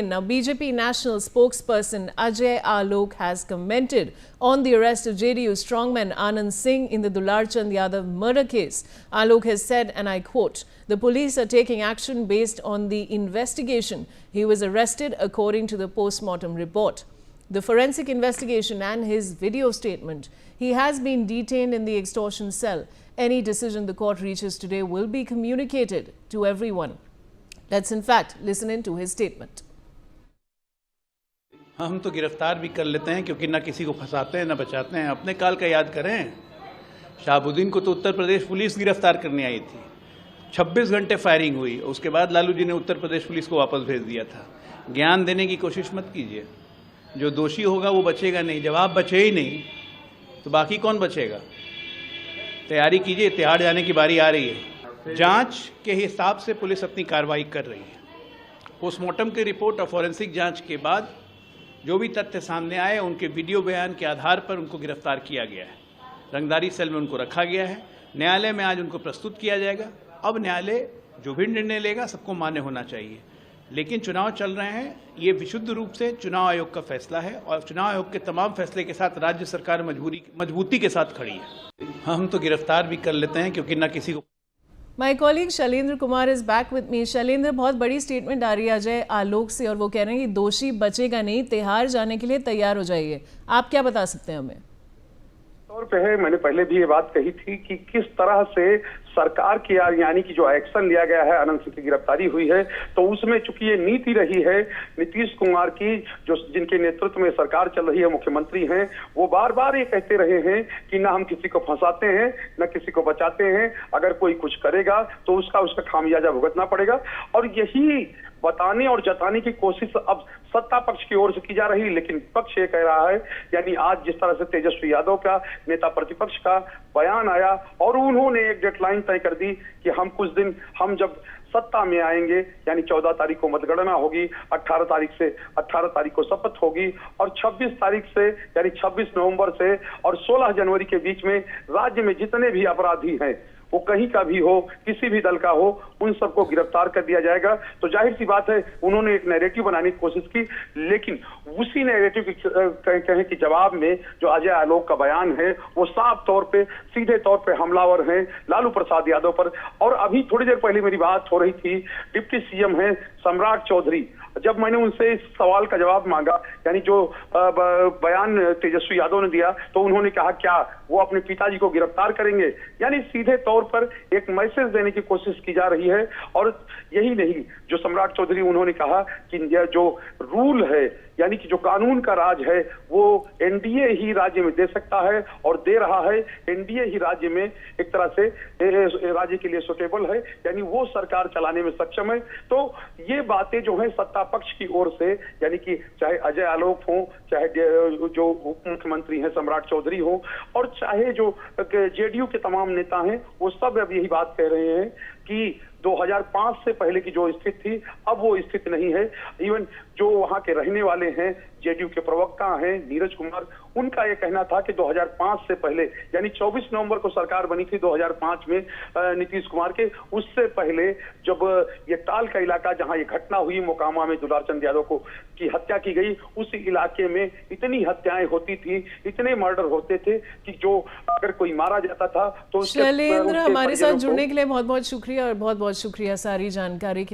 Now, BJP national spokesperson Ajay Alok has commented on the arrest of JDU strongman Anand Singh in the Dular Chand Yadav murder case. Alok has said, and I quote, "The police are taking action based on the investigation. He was arrested according to the post-mortem report." The forensic investigation and his video statement. He has been detained in the extortion cell. Any decision the court reaches today will be communicated to everyone. Let's in fact listen into his statement. हम तो गिरफ्तार भी कर लेते हैं क्योंकि ना किसी को फंसाते हैं ना बचाते हैं। अपने काल का याद करें, शहाबुद्दीन को तो उत्तर प्रदेश पुलिस गिरफ्तार करने आई थी। 26 घंटे फायरिंग हुई, उसके बाद लालू जी ने उत्तर प्रदेश पुलिस को वापस भेज दिया था। ज्ञान देने की कोशिश मत कीजिए। जो दोषी होगा वो बचेगा नहीं। जब आप बचे ही नहीं तो बाकी कौन बचेगा? तैयारी कीजिए, तिहाड़ जाने की बारी आ रही है। जांच के हिसाब से पुलिस अपनी कार्रवाई कर रही है। पोस्टमार्टम की रिपोर्ट और फॉरेंसिक जांच के बाद जो भी तथ्य सामने आए, उनके वीडियो बयान के आधार पर उनको गिरफ्तार किया गया है। रंगदारी सेल में उनको रखा गया है। न्यायालय में आज उनको प्रस्तुत किया जाएगा। अब न्यायालय जो भी निर्णय लेगा सबको मान्य होना चाहिए। लेकिन चुनाव चल रहे हैं, ये विशुद्ध रूप से चुनाव आयोग का फैसला है और चुनाव आयोग के तमाम फैसले के साथ राज्य सरकार मजबूती के साथ खड़ी है। हम तो गिरफ्तार भी कर लेते हैं क्योंकि ना किसी को। My colleague Shailendra Kumar is back with me. Shailendra, बहुत बड़ी स्टेटमेंट आ रही है अजय आलोक से और वो कह रहे हैं कि दोषी बचेगा नहीं, तिहाड़ जाने के लिए तैयार हो जाइए। आप क्या बता सकते हैं हमें? तौर पे है, मैंने पहले भी ये बात कही थी कि किस तरह से सरकार की यानी कि जो एक्शन लिया गया है, अनंत सिंह की गिरफ्तारी हुई है, तो उसमें चूंकि ये नीति रही है नीतीश कुमार की, जो जिनके नेतृत्व में सरकार चल रही है, मुख्यमंत्री हैं, वो बार बार ये कहते रहे हैं कि ना हम किसी को फंसाते हैं ना किसी को बचाते हैं। अगर कोई कुछ करेगा तो उसका खामियाजा भुगतना पड़ेगा। और यही बताने और जताने की कोशिश अब सत्ता पक्ष की ओर से की जा रही है, लेकिन पक्ष ये कह रहा है, यानी आज जिस तरह से तेजस्वी यादव का, नेता प्रतिपक्ष का बयान आया और उन्होंने एक डेडलाइन तय कर दी कि हम जब सत्ता में आएंगे, यानी 14 तारीख को मतगणना होगी, 18 तारीख को शपथ होगी और 26 तारीख से यानी 26 नवंबर से और 16 जनवरी के बीच में राज्य में जितने भी अपराधी हैं, वो कहीं का भी हो, किसी भी दल का हो, उन सबको गिरफ्तार कर दिया जाएगा। तो जाहिर सी बात है, उन्होंने एक नैरेटिव बनाने की कोशिश की, लेकिन उसी नैरेटिव कहे कि जवाब में जो अजय आलोक का बयान है, वो साफ तौर पे, सीधे तौर पे हमलावर हैं लालू प्रसाद यादव पर। और अभी थोड़ी देर पहले मेरी बात हो रही थी, डिप्टी सीएम है सम्राट चौधरी, जब मैंने उनसे इस सवाल का जवाब मांगा, यानी जो बयान तेजस्वी यादव ने दिया, तो उन्होंने कहा क्या वो अपने पिताजी को गिरफ्तार करेंगे? यानी सीधे तौर पर एक मैसेज देने की कोशिश की जा रही है। और यही नहीं, जो सम्राट चौधरी उन्होंने कहा कि जो रूल है, यानी कि जो कानून का राज है, वो एनडीए ही राज्य में दे सकता है और दे रहा है। एनडीए ही राज्य में एक तरह से राज्य के लिए सुटेबल है, यानी वो सरकार चलाने में सक्षम है। तो ये बातें जो है सत्ता पक्ष की ओर से, यानी कि चाहे अजय आलोक हो, चाहे जो उप मुख्यमंत्री हैं सम्राट चौधरी हो, और चाहे जो जेडीयू के तमाम नेता हैं, वो सब अब यही बात कह रहे हैं कि 2005 से पहले की जो स्थिति थी, अब वो स्थिति नहीं है। इवन जो वहां के रहने वाले हैं, जेडीयू के प्रवक्ता हैं नीरज कुमार, उनका ये कहना था कि 2005 से पहले, यानी 24 नवंबर को सरकार बनी थी 2005 में नीतीश कुमार के, उससे पहले जब ये टाल का इलाका जहां ये घटना हुई, मोकामा में दुलार चंद यादव की हत्या की गई, उस इलाके में इतनी हत्याएं होती थी, इतने मर्डर होते थे कि जो अगर कोई मारा जाता था तो शैलेंद्र, हमारे साथ जुड़ने के लिए बहुत बहुत शुक्रिया और बहुत बहुत शुक्रिया सारी जानकारी के लिए।